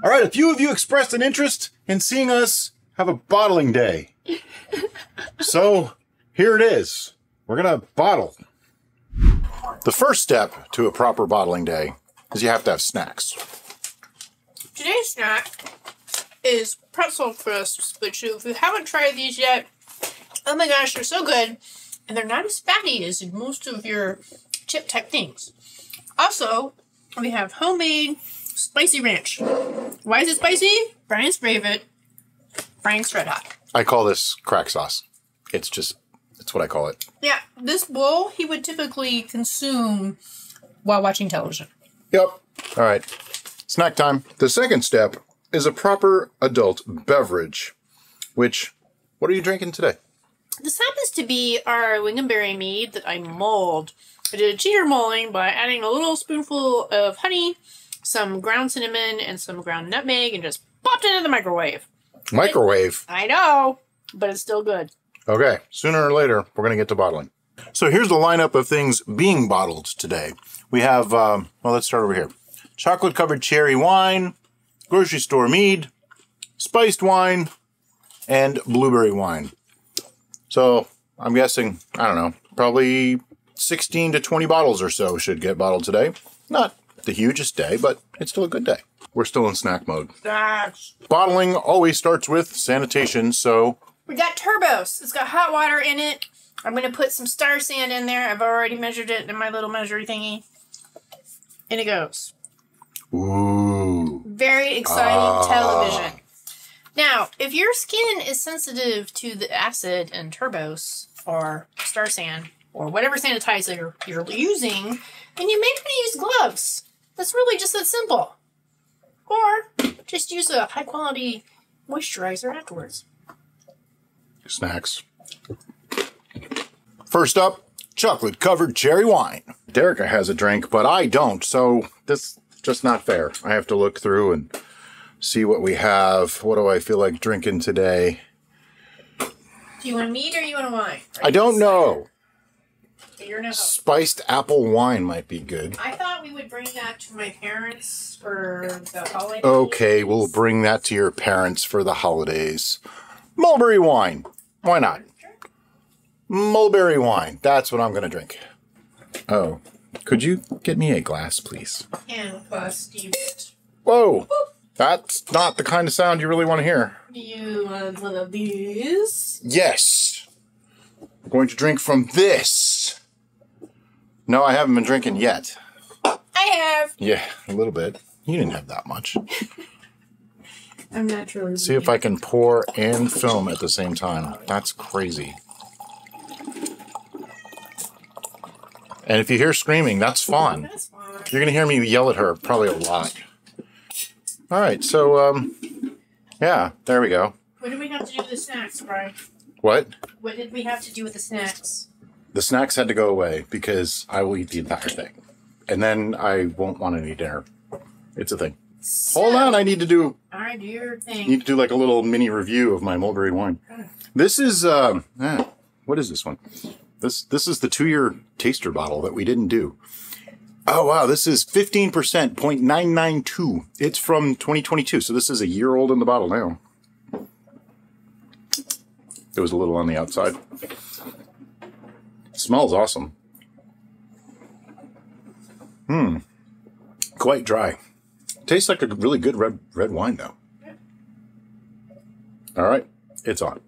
All right, a few of you expressed an interest in seeing us have a bottling day. So here it is. We're gonna bottle. The first step to a proper bottling day is you have to have snacks. Today's snack is pretzel crisps, which if you haven't tried these yet, oh my gosh, they're so good. And they're not as fatty as most of your chip type things. Also, we have homemade spicy ranch. Why is it spicy? Brian's favorite. Brian's red hot. I call this crack sauce. It's what I call it. Yeah, this bowl he would typically consume while watching television. Yep. All right. Snack time. The second step is a proper adult beverage, which, what are you drinking today? This happens to be our lingonberry mead that I mulled. I did a cheater mulling by adding a little spoonful of honey, some ground cinnamon, and some ground nutmeg, and just popped it in the microwave. Microwave? I know, but it's still good. Okay, sooner or later, we're going to get to bottling. So here's the lineup of things being bottled today. We have, well, let's start over here. Chocolate-covered cherry wine, grocery store mead, spiced wine, and blueberry wine. So I'm guessing, I don't know, probably 16 to 20 bottles or so should get bottled today. Not the hugest day, but it's still a good day. We're still in snack mode. Bottling always starts with sanitation, so... We got turbos. It's got hot water in it. I'm going to put some star sand in there. I've already measured it in my little measuring thingy. And it goes. Ooh. Very exciting television. Now, if your skin is sensitive to the acid in turbos or star sand or whatever sanitizer you're using, then you may want to use gloves. That's really just that simple. Or just use a high quality moisturizer afterwards. Snacks. First up, chocolate-covered cherry wine. Derica has a drink, but I don't, so this is just not fair. I have to look through and see what we have. What do I feel like drinking today? Do you want a mead or you want a wine? I don't know. You're no hope. Spiced apple wine might be good. I thought we would bring that to my parents for the holidays. Okay, we'll bring that to your parents for the holidays. Mulberry wine. Why not? Mulberry wine. That's what I'm going to drink. Oh, could you get me a glass, please? And plus, do you want... Whoa! That's not the kind of sound you really want to hear. Do you want one of these? Yes! I'm going to drink from this. No, I haven't been drinking yet. I have. Yeah, a little bit. You didn't have that much. I'm naturally. See if I can pour and film at the same time. That's crazy. And if you hear screaming, that's fun. That's fine. You're going to hear me yell at her probably a lot. All right, so, yeah, there we go. What did we have to do with the snacks, Brian? What? What did we have to do with the snacks? The snacks had to go away because I will eat the entire thing. And then I won't want any dinner. It's a thing. So, Hold on, I need to do... All right, do your thing. Need to do like a little mini review of my mulberry wine. This is, what is this one? This is the 2-year taster bottle that we didn't do. Oh, wow, this is 15%, 0.992. It's from 2022, so this is a year old in the bottle now. It was a little on the outside. It smells awesome. Quite dry. Tastes like a really good red wine, though. All right, it's on.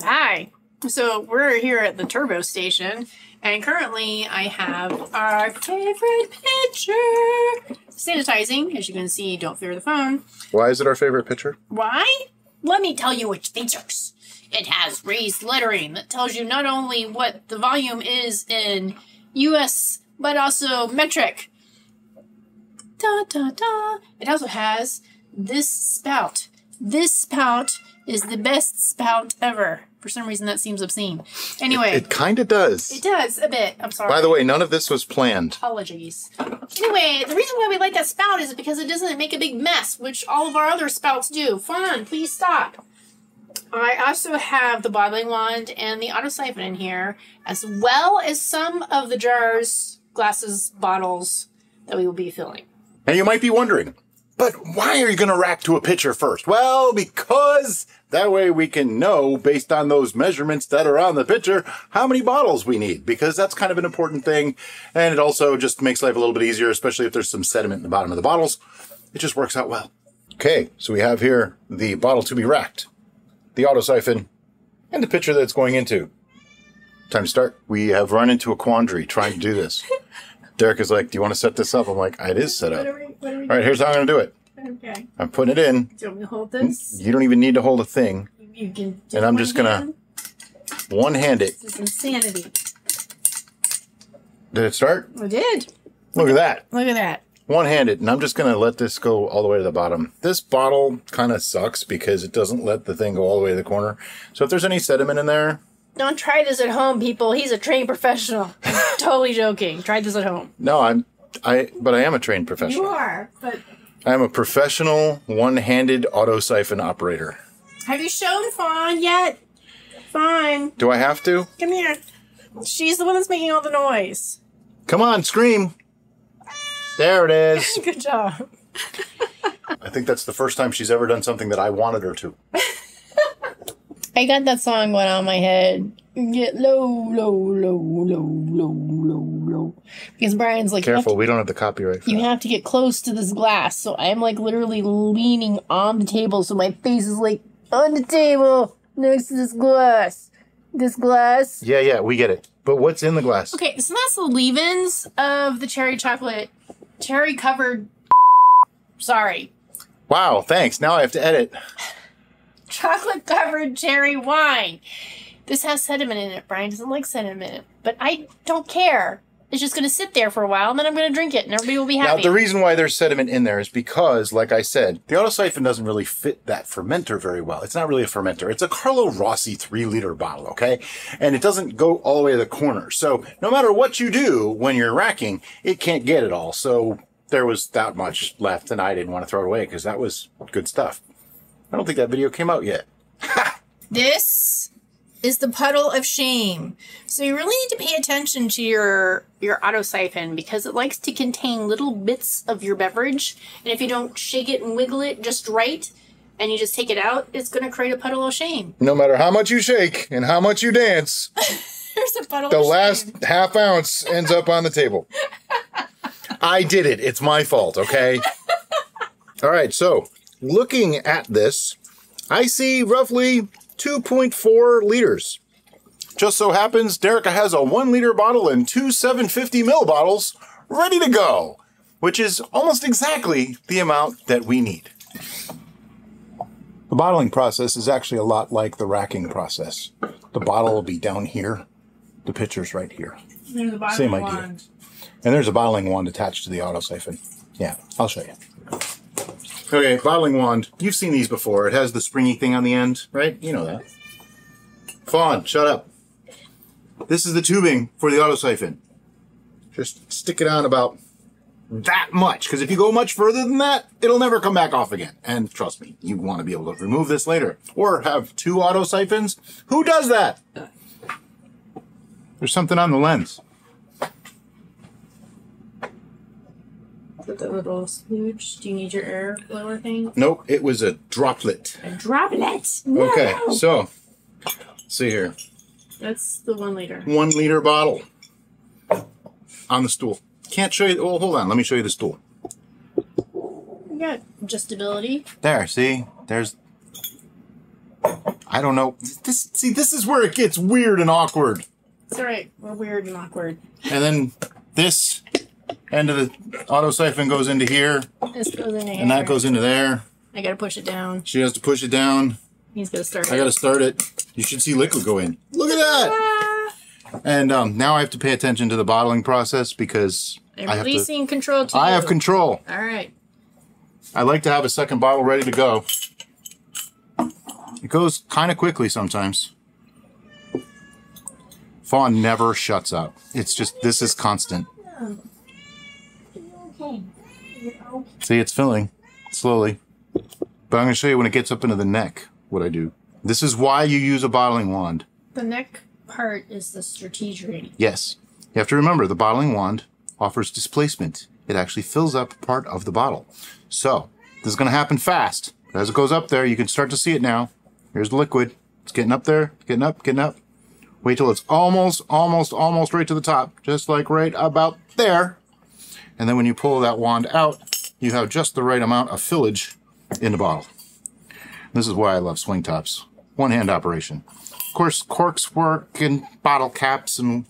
Hi. So we're here at the turbo station, and currently I have our favorite pitcher. Sanitizing, as you can see, don't fear the phone. Why is it our favorite pitcher? Why? Let me tell you its features. It has raised lettering that tells you not only what the volume is in US, but also metric. Da, da, da. It also has this spout. This spout is the best spout ever. For some reason, that seems obscene. Anyway. It kind of does. It does, a bit. I'm sorry. By the way, none of this was planned. Apologies. Anyway, the reason why we like that spout is because it doesn't make a big mess, which all of our other spouts do. Fun, please stop. I also have the bottling wand and the auto siphon in here, as well as some of the jars, glasses, bottles that we will be filling. And you might be wondering, But why are you going to rack to a pitcher first? Well, because that way we can know, based on those measurements that are on the pitcher, how many bottles we need, because that's kind of an important thing. And it also just makes life a little bit easier, especially if there's some sediment in the bottom of the bottles. It just works out well. Okay, so we have here the bottle to be racked, the auto siphon, and the pitcher that it's going into. Time to start. We have run into a quandary trying to do this. Derek is like, do you want to set this up? I'm like, it is set up. All right, here's how I'm going to do it. Okay. I'm putting it in. Do you want me to hold this? You don't even need to hold a thing. You can And I'm just going to one-hand it. This is insanity. Did it start? I did. Look at that. Look at that. One-handed. And I'm just going to let this go all the way to the bottom. This bottle kind of sucks because it doesn't let the thing go all the way to the corner. So if there's any sediment in there... Don't try this at home, people. He's a trained professional. I'm totally joking. Try this at home. No, but I am a trained professional. You are, but... I'm a professional one-handed auto siphon operator. Have you shown Fawn yet? Fawn. Do I have to? Come here. She's the one that's making all the noise. Come on, scream. There it is. Good job. I think that's the first time she's ever done something that I wanted her to. I got that song going on in my head. Get low, low, low, low, low, low, low. Because Brian's like, Careful, we don't have the copyright for you that. have to get close to this glass. So I'm like literally leaning on the table. So my face is like on the table next to this glass. This glass. Yeah, we get it. But what's in the glass? Okay, so that's the leave-ins of the cherry chocolate, cherry covered. Sorry. Wow, thanks. Now I have to edit. Chocolate covered cherry wine. This has sediment in it. Brian doesn't like sediment, but I don't care. It's just going to sit there for a while, and then I'm going to drink it, and everybody will be happy. Now, the reason why there's sediment in there is because, like I said, the auto siphon doesn't really fit that fermenter very well. It's not really a fermenter. It's a Carlo Rossi 3-liter bottle, okay? And it doesn't go all the way to the corner. So no matter what you do when you're racking, it can't get it all. So there was that much left, and I didn't want to throw it away because that was good stuff. I don't think that video came out yet. Ha! This is the puddle of shame. So you really need to pay attention to your auto siphon because it likes to contain little bits of your beverage. And if you don't shake it and wiggle it just right, and you just take it out, it's going to create a puddle of shame. No matter how much you shake and how much you dance, There's a puddle the of shame. last half ounce ends up on the table. I did it. It's my fault, okay? All right, so looking at this, I see roughly 2.4 liters. Just so happens, Derica has a 1-liter bottle and 2 750 ml bottles ready to go, which is almost exactly the amount that we need. The bottling process is actually a lot like the racking process. The bottle will be down here, the pitcher's right here. There's a bottling Same idea. wand. And there's a bottling wand attached to the auto siphon. Yeah, I'll show you. Okay, bottling wand. You've seen these before. It has the springy thing on the end, right? You know that. Fawn, shut up. This is the tubing for the auto siphon. Just stick it on about that much, because if you go much further than that, it'll never come back off again. And trust me, you want to be able to remove this later. Or have 2 auto siphons. Who does that? There's something on the lens. With the little smooch. Do you need your air blower thing? Nope, it was a droplet. A droplet. No. Okay, so, let's see here. That's the 1 liter. 1 liter bottle on the stool. Can't show you. Oh, hold on. Let me show you the stool. You got adjustability. There. See, there's. I don't know. This is where it gets weird and awkward. It's all right. We're weird and awkward. And then this end of the auto siphon goes into here, This goes in here. and that goes into there. I gotta push it down. She has to push it down. He's gonna start I it. got to start it. You should see liquid go in. Look at that. Ah! And now I have to pay attention to the bottling process because I'm I have to. releasing control to I you. have control. All right. I like to have a second bottle ready to go. It goes kind of quickly sometimes. Fawn never shuts up. It's just, this is constant. Okay. See, it's filling slowly. But I'm going to show you when it gets up into the neck what I do. This is why you use a bottling wand. The neck part is the strategic. Yes. You have to remember, the bottling wand offers displacement. It actually fills up part of the bottle. So, This is going to happen fast. As it goes up there, you can start to see it now. Here's the liquid. It's getting up there, getting up, getting up. Wait till it's almost right to the top, just like right about there. And then when you pull that wand out, you have just the right amount of fillage in the bottle. This is why I love swing tops. One-hand operation. Of course, corks work and bottle caps and,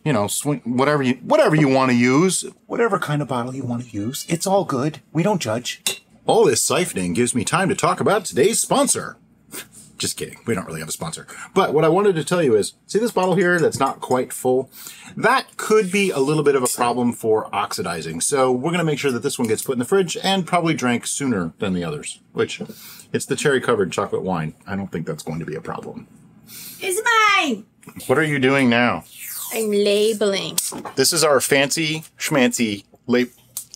you know, swing, whatever you want to use. Whatever kind of bottle you want to use. It's all good. We don't judge. All this siphoning gives me time to talk about today's sponsor. Just kidding. We don't really have a sponsor. But what I wanted to tell you is, see this bottle here that's not quite full? That could be a little bit of a problem for oxidizing. So we're going to make sure that this one gets put in the fridge and probably drank sooner than the others, which it's the cherry-covered chocolate wine. I don't think that's going to be a problem. It's mine! What are you doing now? I'm labeling. This is our fancy schmancy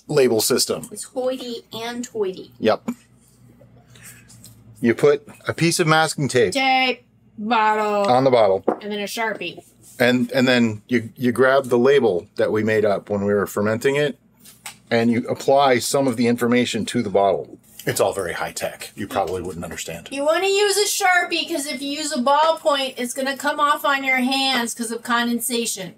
label system. It's hoity-toity. Yep. You put a piece of masking tape bottle on the bottle, and then a Sharpie, and then you grab the label that we made up when we were fermenting it, and you apply some of the information to the bottle. It's all very high tech. You probably wouldn't understand. You want to use a Sharpie because if you use a ballpoint, it's going to come off on your hands because of condensation.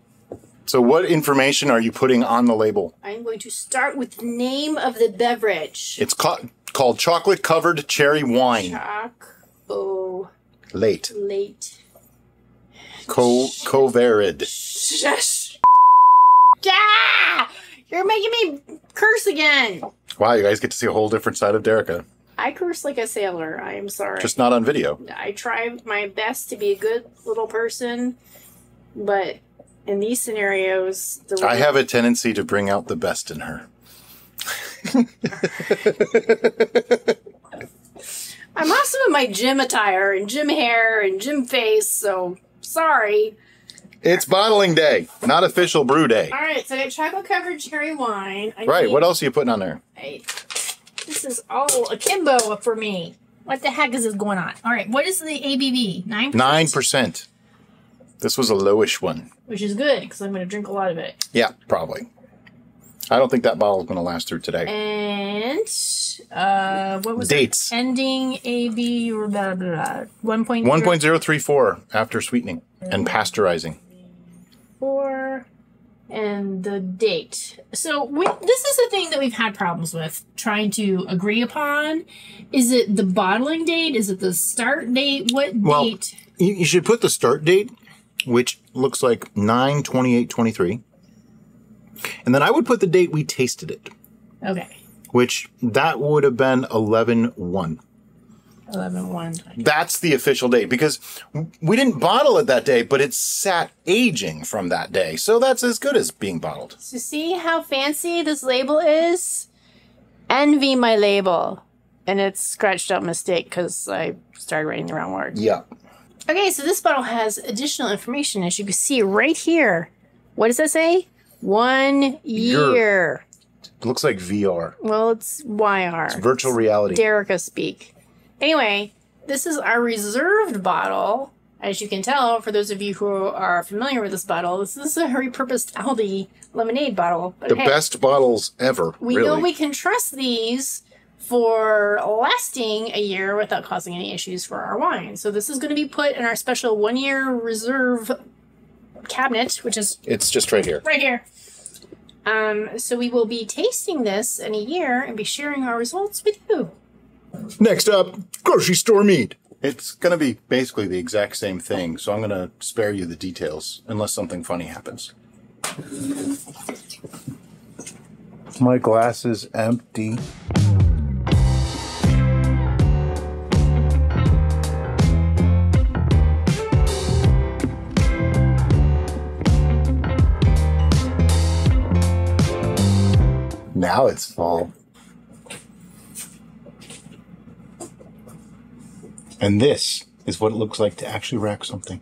So what information are you putting on the label? I'm going to start with the name of the beverage. It's called chocolate covered cherry wine. Late. Covered. Shush. Ah! You're making me curse again. Wow, you guys get to see a whole different side of Derica. I curse like a sailor. I am sorry. Just not on video. I try my best to be a good little person, but in these scenarios... I have a tendency to bring out the best in her. I'm also in my gym attire and gym hair and gym face, so sorry. It's bottling day, not official brew day. All right, so I got chocolate covered cherry wine. Right, what else are you putting on there? This is all akimbo for me. What the heck is this going on? All right, what is the ABV? 9%? 9%. This was a lowish one. Which is good, because I'm going to drink a lot of it. Yeah, probably. I don't think that bottle is going to last through today. And what was dates? It? Ending AB or blah, blah, blah. 1.0. 1.034 after sweetening and pasteurizing. 4 and the date. So this is the thing that we've had problems with trying to agree upon. Is it the bottling date? Is it the start date? What date? You should put the start date, which looks like 9/28/23. And then I would put the date we tasted it. Okay. Which that would have been 11/1. 11/1. That's the official date because we didn't bottle it that day, but it sat aging from that day. So that's as good as being bottled. So see how fancy this label is? Envy my label. And it's scratched out mistake because I started writing the wrong word. Yeah. Okay, so this bottle has additional information, as you can see right here. What does that say? 1 year. It looks like VR. Well, it's YR. It's virtual reality. Derica speak. Anyway, this is our reserved bottle. As you can tell, for those of you who are familiar with this bottle, this is a repurposed Aldi lemonade bottle. But the best bottles ever, we know we can trust these for lasting a year without causing any issues for our wine. So this is going to be put in our special 1 year reserve cabinet, which is... It's just right here. Right here. So we will be tasting this in a year and be sharing our results with you. Next up, grocery store mead. It's going to be basically the exact same thing, so I'm going to spare you the details unless something funny happens. My glass is empty. Now it's full. And this is what it looks like to actually rack something.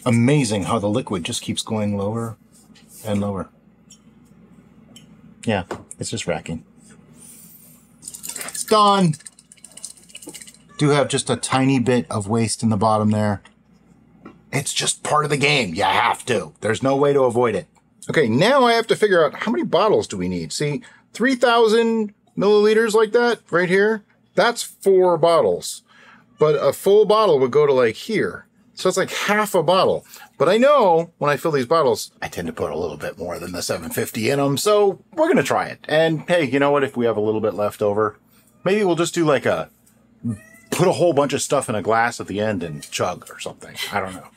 Amazing how the liquid just keeps going lower and lower. Yeah, it's just racking. It's done. Do have just a tiny bit of waste in the bottom there. It's just part of the game. You have to. There's no way to avoid it. Okay, now I have to figure out how many bottles do we need. See, 3,000 milliliters like that right here, that's 4 bottles. But a full bottle would go to like here. So it's like half a bottle. But I know when I fill these bottles, I tend to put a little bit more than the 750 in them. So we're going to try it. And hey, you know what? If we have a little bit left over, maybe we'll just do like put a whole bunch of stuff in a glass at the end and chug or something. I don't know.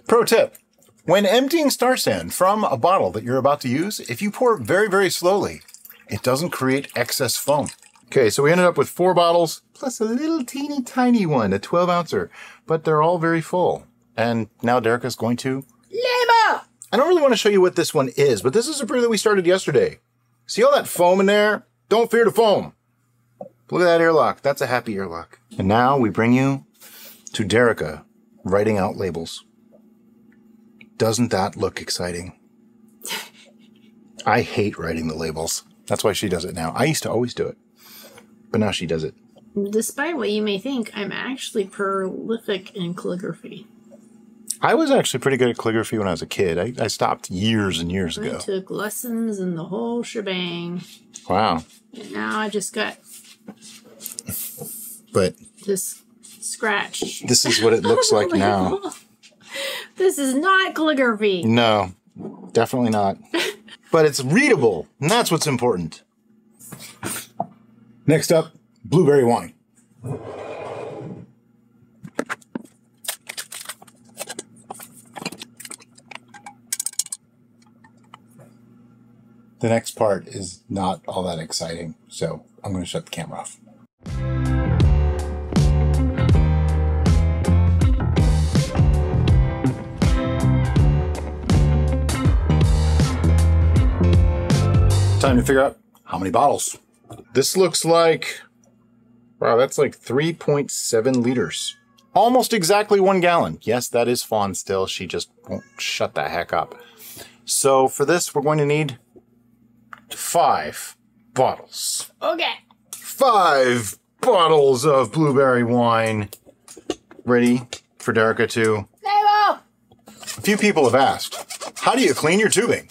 Pro tip. When emptying Star Sand from a bottle that you're about to use, if you pour very, very slowly, it doesn't create excess foam. Okay, so we ended up with 4 bottles, plus a little teeny tiny one, a 12 ouncer, but they're all very full. And now Derica's going to label. I don't really want to show you what this one is, but this is a brew that we started yesterday. See all that foam in there? Don't fear the foam. Look at that airlock. That's a happy airlock. And now we bring you to Derica writing out labels. Doesn't that look exciting? I hate writing the labels. That's why she does it now. I used to always do it, but now she does it. Despite what you may think, I'm actually prolific in calligraphy. I was actually pretty good at calligraphy when I was a kid. I stopped years and years ago. I took lessons and the whole shebang. Wow. And now I just got this scratch. This is what it looks like now. This is not calligraphy. No, definitely not. But it's readable, and that's what's important. Next up, blueberry wine. The next part is not all that exciting, so I'm going to shut the camera off. Time to figure out how many bottles. This looks like, wow, that's like 3.7 liters. Almost exactly 1 gallon. Yes, that is Fawn still. She just won't shut the heck up. So for this, we're going to need 5 bottles. Okay. 5 bottles of blueberry wine. Ready for Derica to... Label! A few people have asked, how do you clean your tubing?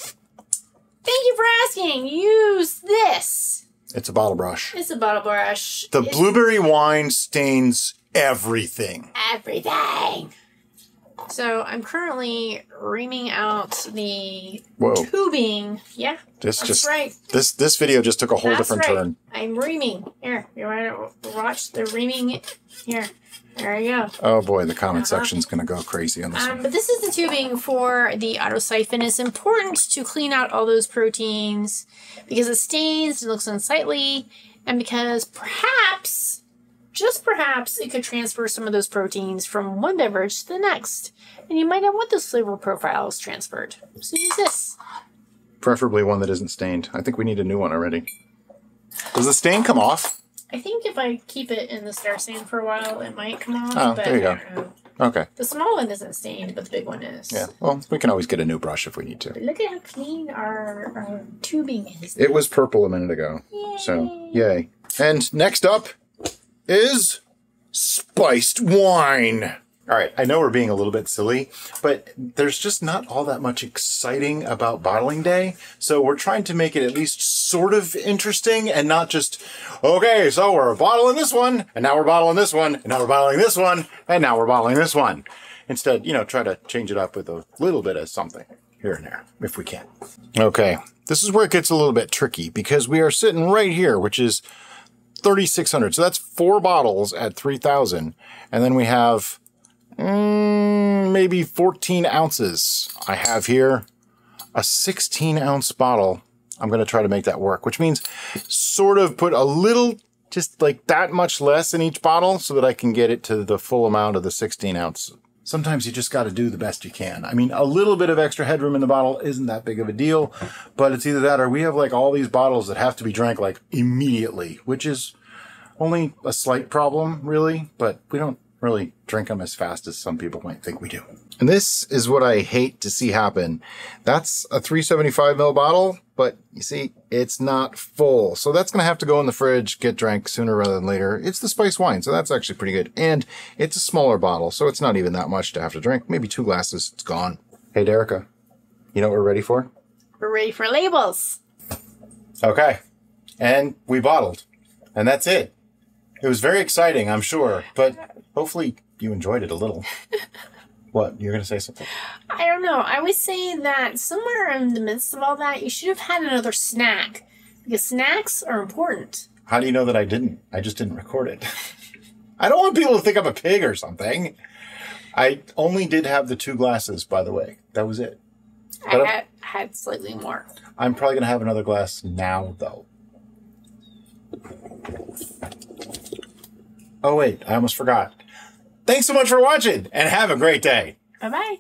Thank you for asking. Use this. It's a bottle brush. It's a bottle brush. The blueberry wine stains everything. Everything. So I'm currently reaming out the tubing. Yeah, that's right. This video just took a whole different turn. I'm reaming. Here, you want to watch the reaming? Here. There you go. Oh boy, the comment section's going to go crazy on this one. But this is the tubing for the autosiphon. It's important to clean out all those proteins because it stains, it looks unsightly, and because perhaps, just perhaps, it could transfer some of those proteins from one beverage to the next. And you might not want those flavor profiles transferred. So use this. Preferably one that isn't stained. I think we need a new one already. Does the stain come off? I think if I keep it in the Star Sand for a while, it might come off. Oh, but there you go. I don't know. Okay. The small one isn't stained, but the big one is. Yeah, well, we can always get a new brush if we need to. But look at how clean our tubing is. It was purple a minute ago. Yay. So, yay. And next up is spiced wine. All right, I know we're being a little bit silly, but there's just not all that much exciting about bottling day. So we're trying to make it at least sort of interesting and not just, okay, so we're bottling this one, and now we're bottling this one, and now we're bottling this one, and now we're bottling this one. Instead, try to change it up with a little bit of something here and there, if we can. Okay, this is where it gets a little bit tricky because we are sitting right here, which is 3,600. So that's 4 bottles at 3,000. And then we have maybe 14 ounces. I have here a 16-ounce bottle. I'm going to try to make that work, which means sort of put a little, just like that much less in each bottle so that I can get it to the full amount of the 16-ounce. Sometimes you just got to do the best you can. I mean, a little bit of extra headroom in the bottle isn't that big of a deal, but it's either that or we have like all these bottles that have to be drank like immediately, which is only a slight problem really, but we don't really drink them as fast as some people might think we do. And this is what I hate to see happen. That's a 375 ml bottle, but you see, it's not full. So that's gonna have to go in the fridge, get drank sooner rather than later. It's the spiced wine, so that's actually pretty good. And it's a smaller bottle, so it's not even that much to have to drink. Maybe 2 glasses, it's gone. Hey, Derica, you know what we're ready for? We're ready for labels. Okay, and we bottled. And that's it. It was very exciting, I'm sure, but hopefully you enjoyed it a little. What? You're going to say something? I don't know. I was saying that somewhere in the midst of all that, you should have had another snack. Because snacks are important. How do you know that I didn't? I just didn't record it. I don't want people to think I'm a pig or something. I only did have the 2 glasses, by the way. That was it. But I had slightly more. I'm probably going to have another glass now, though. Oh, wait. I almost forgot. Thanks so much for watching, and have a great day. Bye-bye.